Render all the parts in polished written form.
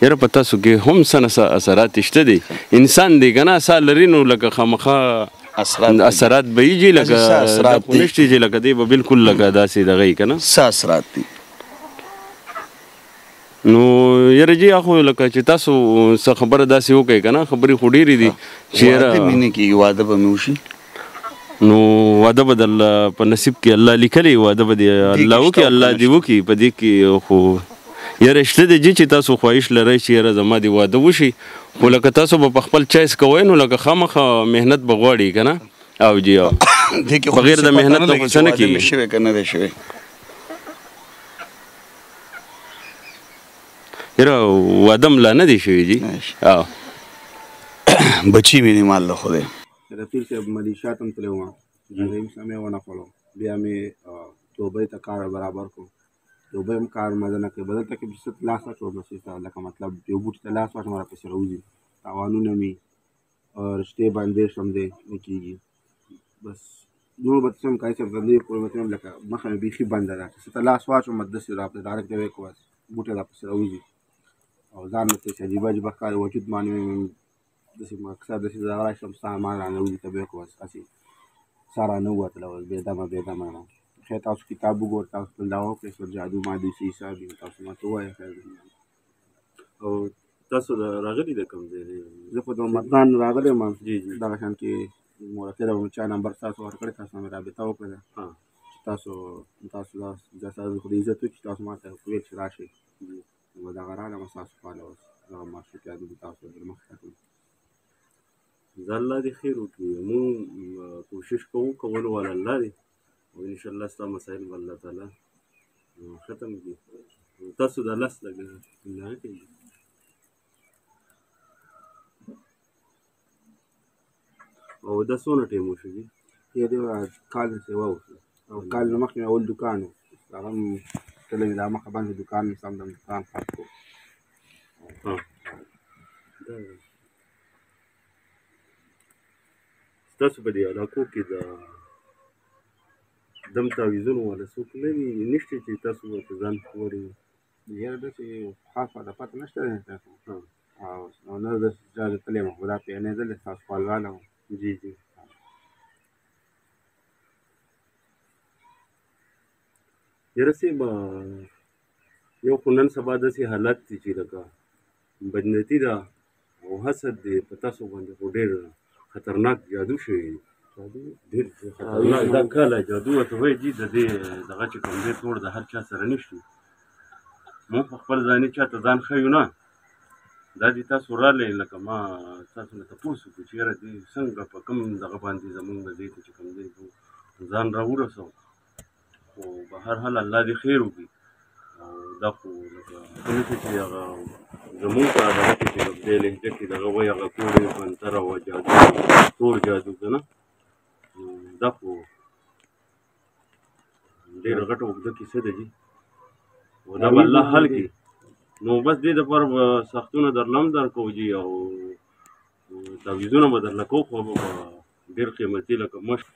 یاره په تاسو کې هم څه نه اثرات شته دي انسان دی که نه سا لري نو لکه خامخا اثرات به یې جي لکه دا خو نشته چې لکه دی به بالکل لکه داسې دغه یي که نه څه اثرات دي نو یاره جي خو لکه چې تاسو څه خبره داسې وکړئ که نه خبرې خو ډېرې دي چې یاره واده مې نه کېږي واده به مې وشي نو واده به د الله په نصیب کې الله لیکلی واده به دې الله وکړي الله دې وکړي په دې کې خو یاره شته دی جي چې تاسو خواهش لرئ چې یاره زما دې واده وشي خو لکه تاسو به په خپل چایس کوئ نو لکه خامخا محنت به غواړي که نه او جي بغیر د محنت نه خو څه نه کېږي شوی که نه دی شوی یاره واده م لا نه دی شوي جي او بچي مې مال له خدای رفیق صاحب ملیشات هم تللی وم هغې هم سمې ونه کړو بیا مې دوبۍ ته کار برابر کړو دوبۍ هم کار مزه نه کوي به دلته کې څه لاس واچوم بس لکه مطلب یو بوټي ته لاس واچوم راپسې راوځي تاوانونه مې رشتې باندې شم دی نه کېږي بس نور به څه هم کوي صاحب زندګي پورې به څه لکه مخه مې بیخي بنده ده چې څه ته لاس واچوم داسې راپسې ډایرکټ دی وکړو بس بوټی راپسې راوځي او ځان مې داسې عجیبه عجیبه ښکاري وجود باندې داسې اکثر داسې دغه راشم سامان راننوځي ته به وکړو بس هسې سا رانه ووتله بس بېدمه بېدمه یم خیر تاسو کتاب وګورئ تاسو خپل دعوا وکړئ سر جادو مادي څه حساب وي تاسو ماته ووایئ خیر او تاسو د راغلي د کوم ځای دی زه خو د مردان راغلی یم دغه شان کې مرتبه مې چا نمبر تاسو ورکړی تاسو مې رابطه وکړله چې تاسو دا ستاسو خو د عزت وي چې تاسو ماته ویل چې راشئ نو دغه رالم ستاسو خواله اوس دغه معشوقیات دي تاسو در مخکې کړم زه الله دې خیر وکړي مونږ کوشش کوو کولو والا الله دی او انشاءالله ستا مسایل به الله تعالی ختم کړي تاسو دا لس لګه نه کوي او دا څونه ټایم وشو دي یا دې کال نه سیوا وشو او کال نه مخکې مې اول دوکان و هغه هم تللی دا مخه باندې دوکان مې سم د دوکان خرڅ کړو ستاسو په دې علاقو کې د دم تعویضونو والا څوک نه دي نشته چې تاسو ورته ځان وړئ یاره داسې خاص والا پته نشته دی تاسو او نه داسې چا زه تللی یم خو دا پیانېدل دی ستاسو خپلواله وم جی جی یاره صاحب یو خو نن سبا داسې حالت دي چې لکه بدنیتي ده او حسد دی په تاسو باندې خو ډېر خطرناک جادو شوی دی ډېر خطرناک دا کاله جادو ورته وایي جي د دې دغه چې کوم دی ټول د هر چا سره نشته مونږ په خپل ځاني چاته ځان ښیو نه دا دې تاسو راغلی لکه ما تاسو نه تپوس وکړو چې یاره دې څنګه په کوم دغه باندې زمونږ دې ته چې کوم دی ځان راورسوو خو به هر حال الله دې خیر وکړي او دا خو لکه کوم چې هغه زمونږ په دغه کې چې دې لهجه کې دغه وایي هغه کوړې پنتره وه جادو تور جادو که نه دا خو ډېره غټه اوږده کیسه ده جي او دا به الله حل کړي نو بس دې دپاره به سختونه درله هم درکوو جي او تعویضونه به درله کوو خو به ډېر قیمتي لکه مشک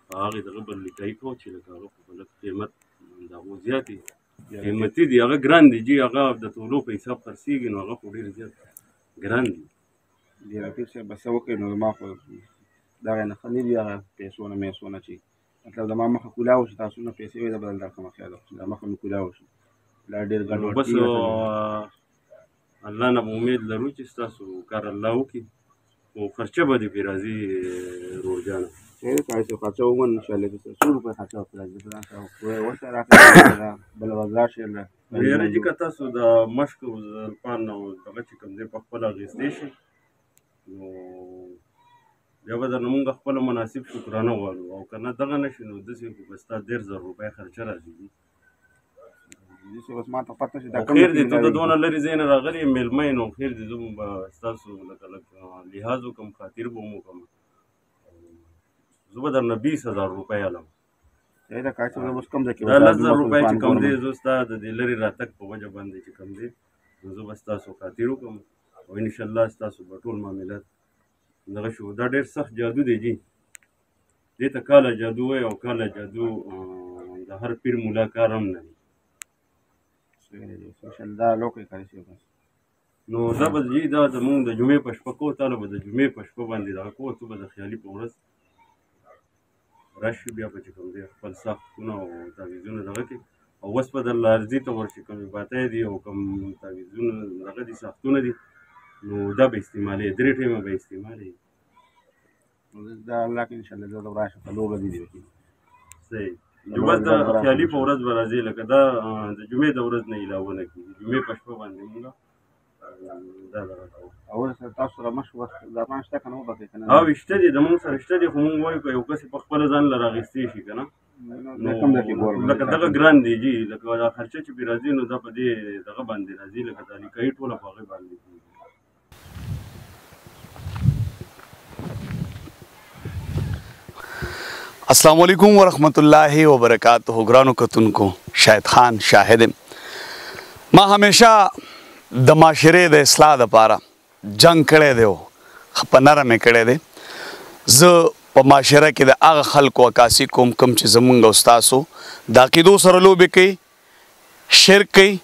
په هغې دغه به لیکایي کوو چې لکه هغه خو به لږ قیمت د هغو زیات دي قیمتي دي هغه ګران دي جي هغه د تولو په حساب خرڅېږي نو هغه خو ډېر زیات ګران دي دې رفیق صاحب به څه وکړي نو زما خو دغه نه ښه نه دي هغه پیسو نه میسو نه چې مطلب زما مخه کولا وشي تاسو نه پیسې وایي زه به دلته کومه خیال وکړم دا مخه مې کولا وشي دا ډېر ګډوډ بس الله نه به امید لرو چې ستاسو کار الله وکړي خو خرچه به دې پرې راځي رور جانه تاسو خرچه ومن انشاءالله چې څو روپۍ خرچه وکړه اوسه راکړه بله ورځ راشئ یاره جي که تاسو د مشک او زلفان او دغه چې کوم دی په خپله اخیستی شئ نو بیا به درنه مونږ خپله مناسب شکرانه غواړو او که نه دغه نه شي نو داسې خو به ستا 1,000 روپۍ خرچه راځي خیر دی ته د دونه لرې ځای نه راغلی یې میلمه یې نو خیر دی زه به ستاسو لکه لحاظ وکړم خاطر به م وکړم زه به درنه 20,000 روپۍ علم دا 10,000 روپۍ چې کوم دی زه ستا د دې لرې راتګ په وجه باندې چې کوم دی نو زه به ستاسو خاطر وکړم او انشاءالله ستاسو به ټول معاملات دغه شو دا ډېر سخت جادو دی جي دې ته کاله جادو وایي او کاله جادو د هر پیر مولا کار هم نه دی da local casi نو دا به جي دا زمونږ د جمعې په شپه کوو تاله به د جمعې په شپه باندې دغه کوو څه به د خیالي په ورځ راشي بیا به چې کوم دی خپل ساختونه او تعویضونه دغه کړي او اوس به درله عرضي ته ورشي کومې باتی دي او کوم تعویضونه دغه دي ساختونه دي نو دا به استعمالوي 3 ټایمه به استعمالوي دا الله کې انشاءالله زه به راشم په لوبه دي وکړي صحیح نو بس د خیالي په ورځ به راځي لکه دا د جمعې د ورځ نه علاوه نه کېږي جمعې په شپه باندې مونږ دا دغه کوو او تاسو سره مش وخت زعفران شته که نه وبکې که نه او شته دي د مونږ سره شته دي خو مونږ وایو که یو کس یې په خپله ځان له راغېستی شي که نه کوم ځای کې ګورم لکه دغه ګران دی جي لکه دا خرچه چې پرې راځي نو دا په دې دغه باندې راځي لکه دا لیکایي ټوله په هغې باندې کېږي السلام علیکم ورحمۃ اللہ وبرکاتہ گرانو کتونکو شاهد خان شاهد ما همیشه د معاشرې د اصلاح لپاره جنگ کړی دی او په نرمې کړی دی زه په معاشره کې د هغه خلکو عکاسي کوم چې زمونږ او ستاسو د عقیدو سره لوبې کوي شرک کوي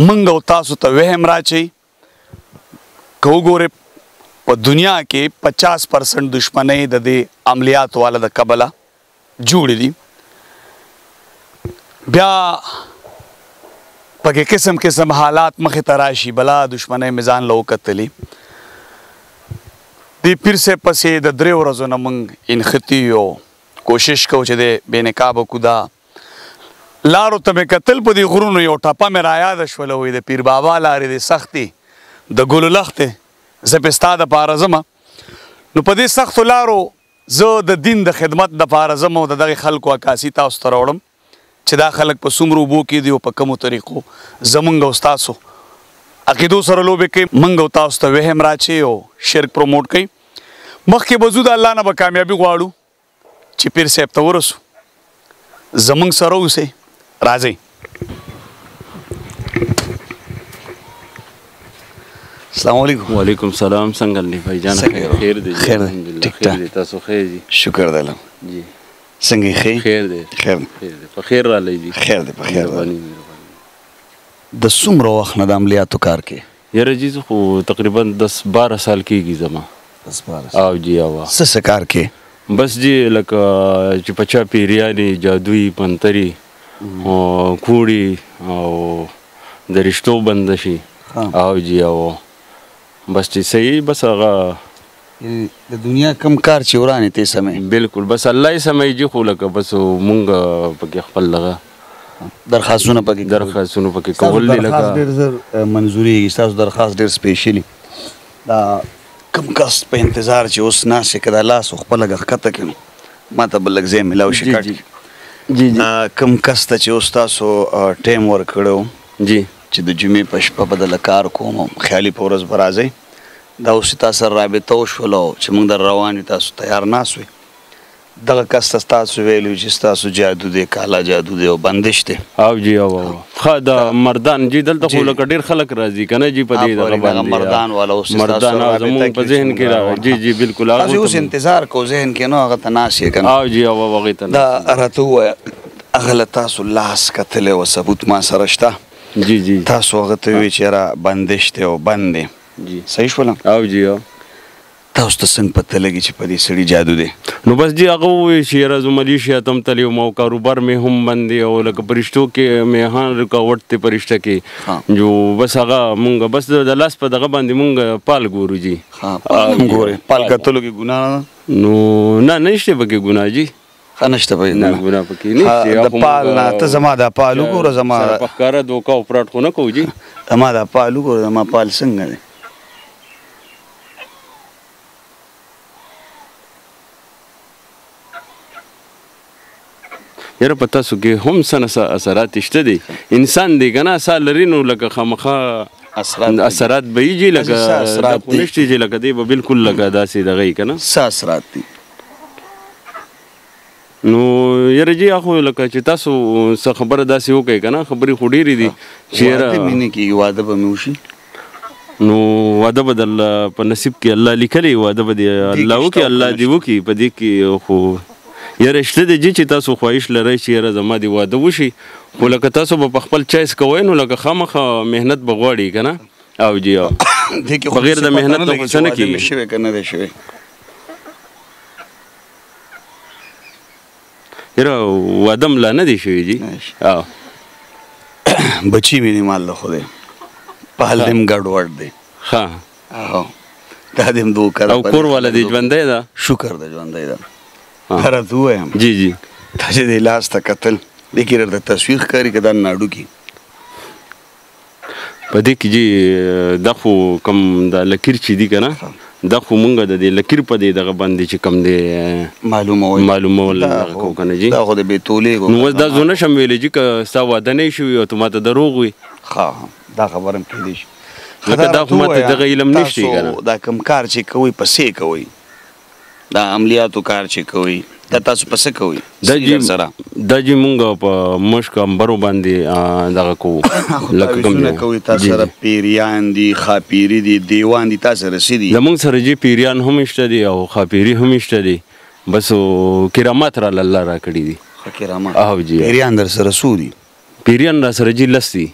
موږ او تاسو ته وهم راچوي که وګورې په دنیا کې 50% دشمنۍ د دې عملیاتو والا د کبله جوړې دي بیا پکې قسم حالات مخې ته راشي بلا دشمنۍ مې ځان له وکتلي دې پیر صاحب پسې د 3 ورځو نه موږ انخطي یو کوشش کوو چې د بې نقابه کودا لارو ته مې کتل په دې غرونو یو ټپه مې رایاده شوله وایي د پیر بابا لارې د سختې د ګلو لختې زه پې ستا دپاره ځمه نو په دې سختو لارو زه د دین د خدمت دپاره ځم او د دغې خلکو عکاسي تاسو ته راوړم چې دا خلک په څومره اوبو کې دي او په کومو طریقو زمونږ او ستاسو عقیدو سره لوبې کوي موږ او تاسو ته وهم راچوي او شرک پروموټ کوي مخکې به ځو د الله نه به کامیابي غواړو چې پیر صاحب ته ورسو زمونږ سره اوسئ راځئ السلام علیکم وعلیکم السلام څنګه دی بھائی جان خیر دی خیر دی ټیک ټاک تاسو خیر دی شکر دی الله جی څنګه یې ښه خیر دی خیر په خیر رالی دی خیر دی په خیر رالی د څومره وخت نه د عملیاتو کار کې یاره جی خو تقریبا 10-12 سال کېږي زما او جی او څه کار کې بس جی لکه چې په چا پیریانې جادوي پنتري او کوړي او د رشتو بند شي او جی او بس چې صحیح بس هغه د دنیا کم کار چې ورانې ته سمې بالکل بس الله یې سمې جي خو لکه بس مونږ پکې خپل لغه درخواستونه پکې کول دي لکه ډېر زر منظورېږي ستاسو درخواست ډېر سپیشلي دا کم کس په انتظار چې اوس ناست که دا لاس خپله ښکته کړي ما ته به لږ ځای میلاو شي کم کس ته چې اوس تاسو ټایم ورکړی و جی چې د جمعې په شپه به دله کار کوم خیالي په ورځ به راځئ دا اوس چې تاسو سره رابطه وشوله چې موږ در روان یو تاسو تیار ناست وئ دغه کس ته ستاسو ویلي چې ستاسو جادو دی کالا جادو دی او بندش دی او جی او ښه د مردان جی دلته خو لکه ډېر خلک راځي که نه جی په دې دغه باندې مردان والا اوس مردان او زمونږ په ذهن کې راغی جی جی بالکل تاسو اوس انتظار کوو ذهن کې نو هغه ته ناست یې که نه او جی او هغې ته دا راته ووایه هغه له تاسو لاس کتلی و ثبوت ما سره شته جی جی تاسو هغه ته وی چې یاره بندش دی او بند دی جی صحیح شولم او جی او تاسو ته څنګه پته لګي چې په دې سړي جادو دی نو بس جی هغه ووایي چې یاره زه ملیشیا ته هم تللی وم او کاروبار مې هم بند دی او لکه په رشتو کې مې هم رکاوټ دی په رشته کې جو بس هغه مونږ بس د لاس په دغه باندې مونږ پال ګورو جی ګورې پال کتلو کې ګناه نه نو نه نشته پکې ګناه جی ښه نشته پکې نه ګناه پکې نشته د پال نه ته زما دا پال وګوره زما په ښکاره دوکه او فراډ خو نه کوو جی زما دا پال وګوره زما پال څنګه دی یاره په تاسو کې هم څه اثرات شته دي انسان دی که نه سا لري نو لکه خامخا اثرات به یې جي لکه خو نشته چې لکه دی به بالکل لکه داسې دغه یي که نه څه اثرات دي نو یاره جي خو لکه چې تاسو څه خبره داسې وکړئ که نه خبرې خو ډېرې دي چې واده مې نه کېږي واده به مې وشي نو واده به د الله په نصیب کې الله لیکلی واده به دې الله وکړي الله دې وکړي په دې کې خو یاره شته دی جي چې تاسو خواهش لرئ چې یاره زما دې واده وشي خو لکه تاسو به په خپل چایس کوئ نو لکه خامخا محنت به غواړي که نه او جی او بغیر د مهنت ته غوسه نه کېږي شوی که نه دی شوی یاره واده م لا نه دی شوی جي او بچی مې دې مال له خدای پال دې م ګډوډ دی ښه او دا دې م دوکه او کور والا دې ژوندی ده شکر ده ژوندی ده هره ته ووایم جی جی دا چې دې لاس ته کتل دې کې درته تصویر ښکاري که دا ناډو کې په دې کې جي دا خو کوم دا لکیر چې دي که نه دا خو مونږ د دې لکیر په دې دغه باندې چې کوم دی معلومول دغه کوو که نه جي دا خو د بېتولې نو اوس دا زه نشم ویلی جي که ستا واده نه شوي او ته ماته دروغ وي ښه دا خبره هم کېدی شي ځکه دا خو ماته دغه علم نشته که نه دا کوم کار چې کوئ په څه کوئ دا عملیاتو کار چې کوئ دا تاسو په څه کوئ دا جي مونږ په مشک امبرو باندې دغه کوو لکه کوم کوئ تاسو سره پیریان دي خاپیري دي دیوان دي تاسو سره څه دي زمونږ سره جي پیریان هم شته دي او خاپیري هم شته دي بس کرامات را الله راکړي دي کرامات او جي پیریان در سره څو دي پیریان را سره جي لس دي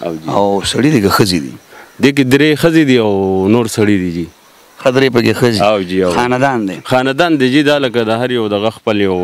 او سړي دي که ښځې دي دې کې درې ښځې دي او نور سړي دي جي خدرې پکې ښځې او جي او خاندان دی خاندان دی جي دا لکه د هر یو دغه خپل یو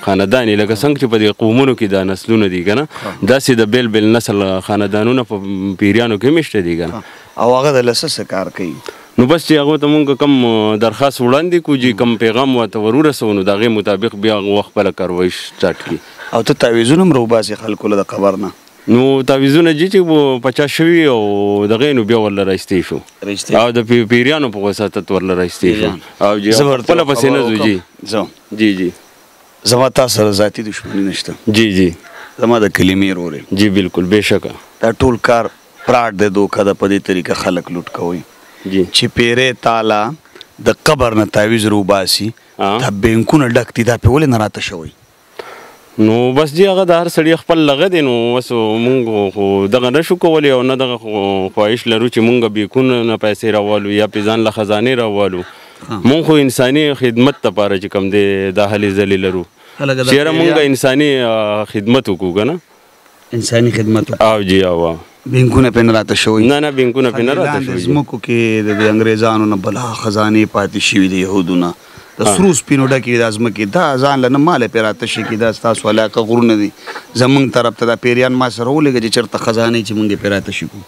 خاندان یې لکه څنګه چې په دې قومونو کې دا نسلونه دي که نه داسې د بیل بیل نسل خاندانونه په پیریانو کې هم شته دي که نه او هغه د له څه کار کوي نو بس چې هغو ته مونږ کم درخواست وړاندې کړو چې کم پیغام ورته ور ورسوو نو د هغې مطابق بیا هغه خپله کاروایي سټارټ کړي او ته تعویضونه هم راوباسې خلکو له د قبر نه نو تعویضونه جي چې 50 شوي او دغې نو بیا ورله رایستې شو او د پیریانو په وساطت ورله رایستې شو او جي خپله پسې نه ځو جي جي جي زما تا سره ذاتي دشمني نشته جي جي زما د کلمې رورې جي بالکل بېشکه دا ټول کار پراټ دی دوکه ده په دې طریقه خلک لوټ کوئ جي چې پیری تاله د قبر نه تعویض روباسي دا بینکونه ډک دي دا پې ولې نه راته شوی نو بس جي هغه د هر سړي خپل لغه دی نو بس مونږ خو دغه نشو کولی او نه دغه خواهش لرو چې مونږ بیکونه نه پیسې راوالو یا پې ځان له خزانې راوالو مونږ خو انساني خدمت دپاره چې کوم دی دا هلې ځلې لرو چې یاره مونږ انساني خدمت وکړو که نه انساني خدمت او جي او بینکونه پې نه راته شوي نه نه بینکونه پې نه راته شوي ځمکو کې د انګریزانو نه بلا خزانې پاتې شوي د یهودو نه د سرو سپینو ډکې د ځمکې دا ځان له نه ماله پې راته شي کې دا ستاسو علاقه غرونه دي زمونږ طرف ته دا پیریان ما سره ولېږه چې چېرته خزانې چې مونږ یې پې راته شي کړو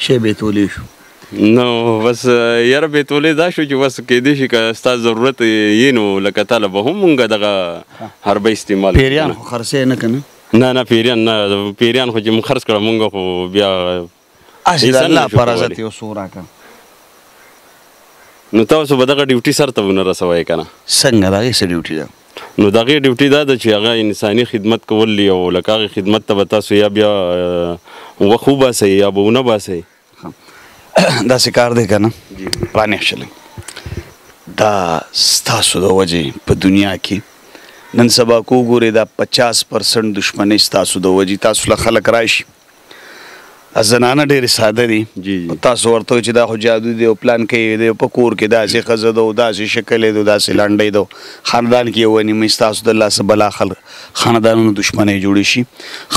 شی بېتولې شو نو بس یاره بېتولې دا شو چې بس کېدای شي که ستا ضرورت یې نو لکه تاله به هم مونږ دغه حربه استعمال پیریان خو خرڅی نه که نه نه پیریان نه پیریان خو چې مونږ خرڅ کړه مونږ خو بیا اسې د الله پر عزت یو څو راکړه نو تاسو به دغه ډیوټي سر ته ونه رسوئ که نه څنګه د هغې څه ډیوټي ده نو د هغې ډیوټي دا ده چې هغه انساني خدمت کول دي او لکه هغې خدمت ته به تاسو یا بیا وخت وباسئ یا به ونه باسئ داسې کار دی که نه رانیښلئ دا ستاسو د وجې په دنیا کې نن سبا که وګورئ دا 50% دشمنۍ ستاسو د وجې تاسو له خلک راشي زنانه ډېرې ساده دي تاسو ورته وایئ چې دا خو جادو دی او پلان کوي دی په کور کې داسې ښځه ده او داسې شکل یې ده داسې لنډی ده خاندان کې یو ونیمئ ستاسو د لاسه بلا خاندانونو دشمنۍ جوړې شي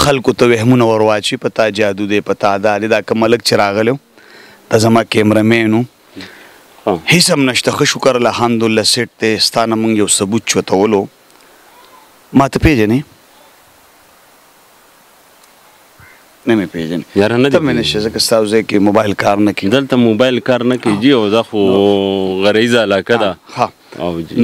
خلکو ته وهمونه ور واچي په تا جادو دی په تا دا دی دا که ملک چې راغلی دا زما کیمرمین و هېڅ هم نشته ښه شکر الحمدلله سیټ دی ستا نه مونږ یو ثبوت چوتولو ما ته پېژنې نه مې پېژنې ته مې نشته ځکه ستا ځای کې موبایل کار نه کوي دلته موبایل کار نه کوي جي او دا خو غریزه علاقه ده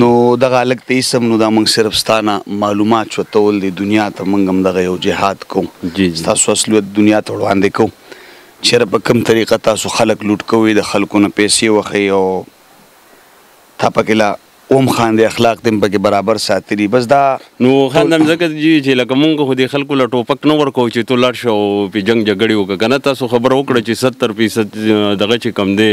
نو دغه هلک ته هېڅ هم نو دا مونږ صرف ستا نه معلومات چوتول دی دنیا ته مونږ هم دغه یو جهاد کوو ستاسو اصلیت دنیا ته وړاندې کوو چېرې په کوم طریقه تاسو خلک لوټ کوئ د خلکو نه پیسې وښئ او تا پکې لا اوم خاندې اخلاق دې پکې برابر ساتلي بس دا نو خاندم ځکه چې لکه مونږ خو دې خلکو له ټوپک نه ورکوو چې تو لاړ شه او پې جنګ جګړې وکړه که نه تاسو خبره وکړه چې 70% دغه چې کم دی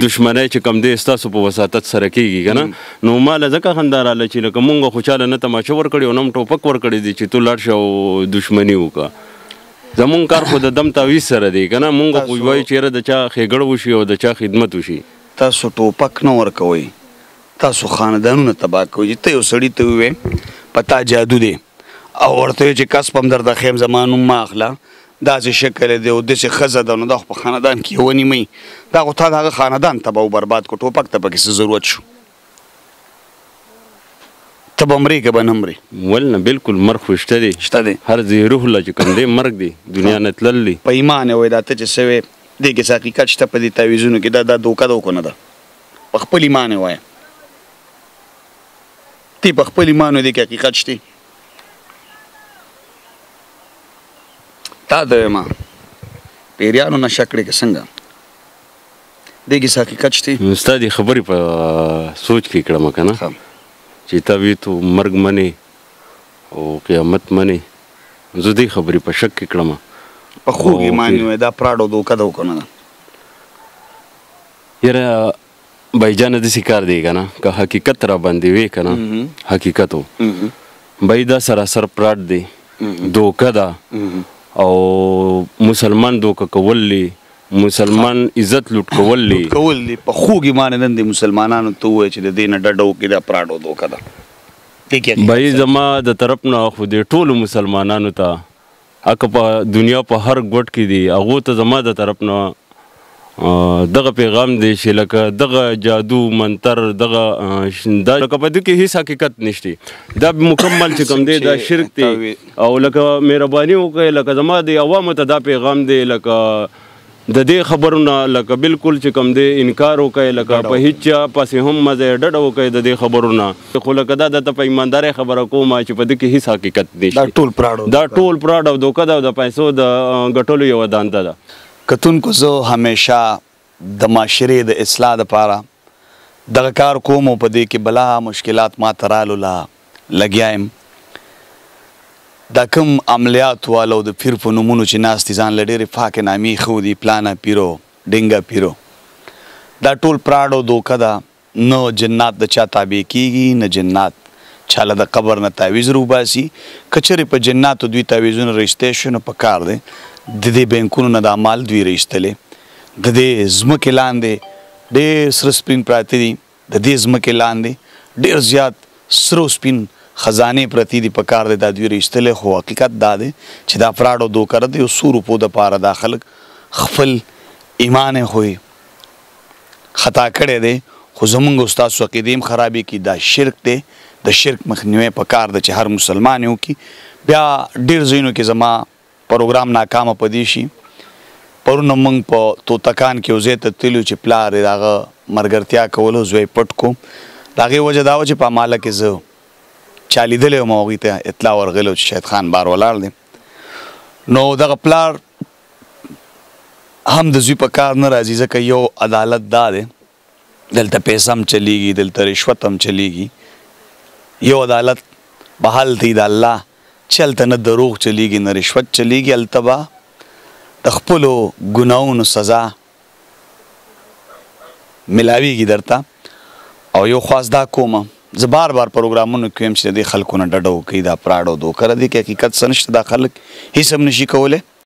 دشمنۍ چې کم دی ستاسو په وساطت سره کېږي که نه نو ما له ځکه خندا راله چې لکه مونږ خو چاله نه تماشه ورکړې او نه هم ټوپک ورکړی دی چې تو لاړ شه او دشمني وکړه زمونږ کار خو د دم تعویض سره دی که نه مونږ خو وایو چې یاره د چا ښېګړه وشي او د چا خدمت وشي تاسو ټوپک نه ورکوئ تاسو خاندانونه تباه کوئ چې ته یو سړي ته ووایې په تا جادو دی او ورته وایي چې کسب هم درته ښیم زما نوم مه اخله داسې شکل دی او داسې ښځه ده نو دا خو په خاندان کې ونیمئ دا خو تا د هغه خاندان تباه و برباد کړو ټوپک ته پکې څه ضرورت شو ته به مرې که به نه مرې ول نه بالکل مرګ خو شته دی شته دی هر ځای روح الله چې کوم دی مرګ دی دنیا نه تلل دی په ایمان یې وایي دا ته چې څه وې دې کې څه حقیقت شته په دې تعویضونو کې دا دوکه ده که نه ده په خپل ایمان یې وایه تی په خپل ایمان وایي دې کې حقیقت شته تا د ما پیریانو نشه کړې که څنګه دې کې څه حقیقت شته ستا دې خبرې په سوچ کې کړم که نه چې تا وی تو مرګ منې او قیامت منې زه دې خبرې په شک کې کړم په خوږ ایمان یې وایي دا پراډ او دوکه ده که نه ده یاره بایجانه داسې کار دی که نه که حقیقت را باندې وی که نه حقیقت و بای دا سراسر پراډ دی دوکه ده او مسلمان دوکه کول دی مسلمان عزت لوټ کول دی په خوږ ایمان نن دی مسلمانانو ته ووایي چې د دې نه ډډه وکړي دا پراډ او دوکه ده بای زما د طرف نه خو د ټولو مسلمانانو ته که په دنیا په هر ګوټ کې دي هغو ته زما د طرف نه دغه پیغام دی چې لکه دغه جادو منتر دغه دا لکه په دې کې هیڅ حقیقت نشته دا مکمل چې کوم دی دا شرک دی او لکه مهرباني وکړئ لکه زما د عوامو ته دا پیغام دی لکه د دې خبرونه لکه بالکل چې کوم دی انکار وکړئ لکه په هیڅ چا پسې هم مزه ډډه وکړئ د دې خبرونه خو لکه دا درته په ایماندارۍ خبره کوم چې په دې کې هیڅ حقیقت نشته دا ټول پراډ او دوکه ده او د پیسو د ګټلو یوه دانده ده کتونکو زه همیشه د معاشرې د اصلاح دپاره دغه کار کوم او په دې کې بلا مشکلات ما ته رالو لا لګیا یم دا کوم عملیات والو د پیر په نومونو چې ناست دي ځان له ډېرې پاکې نامې ښودي پلانه پیرو ډینګه پیرو دا ټول پراډ او دوکه ده نه جنات د چا تابع کیږي نه جنات چاله د قبر نه تعویض روباسي که چېرې په جناتو دوی تعویضونه رایستی شو نو په کار دی د دې بینکونو نه دا مال دوی رایستلی د دې ځمکې لاندې ډېر سره سپین پراته دي د دې ځمکې لاندې ډېر زیات سره سپین خزانې پرتې دي په کار دی دا دوی رایستلی خو حقیقت دا دی چې دا فراډ او دوکه د یو څو روپو دپاره دا خلک خپل ایمان یې خو خطا کړی دی خو زمونږ استاسو عقیدې هم خرابې کړي دا شرک دی د شرک مخنیوی په کار دی چې هر مسلمان یې وکړي بیا ډېر ځایونو کې زما پروګرام ناکامه پدې شي پرونه موږ په توتکان کې یو ځای ته تللو چې پلار یې د هغه ملګرتیا کولو زوی پټ کړو د هغې وجه دا وه چې په اماله کې زه چا لیدلی وم هغوی ته اطلاع ورغلی چې شهید خان بار ولاړ دی نو دغه پلار هم د زوی په کار نه راځي ځکه یو عدالت دا دی دلته پیسه هم چلیږي دلته رشوت هم چلیږي یو عدالت به هلته د الله چې هلته نه دروغ چلیږي نه رشوت چلیږي هلته به د خپلو ګناهونو سزا ملاویږي درته او یو خواست دا کومه زه بار بار پروګرامونو کې ویم چې د دې خلکو نه ډډه وکړئ دا پراډ او دوکه دی کې حقیقت څه نشته دا خلک هیڅ هم نشي کولی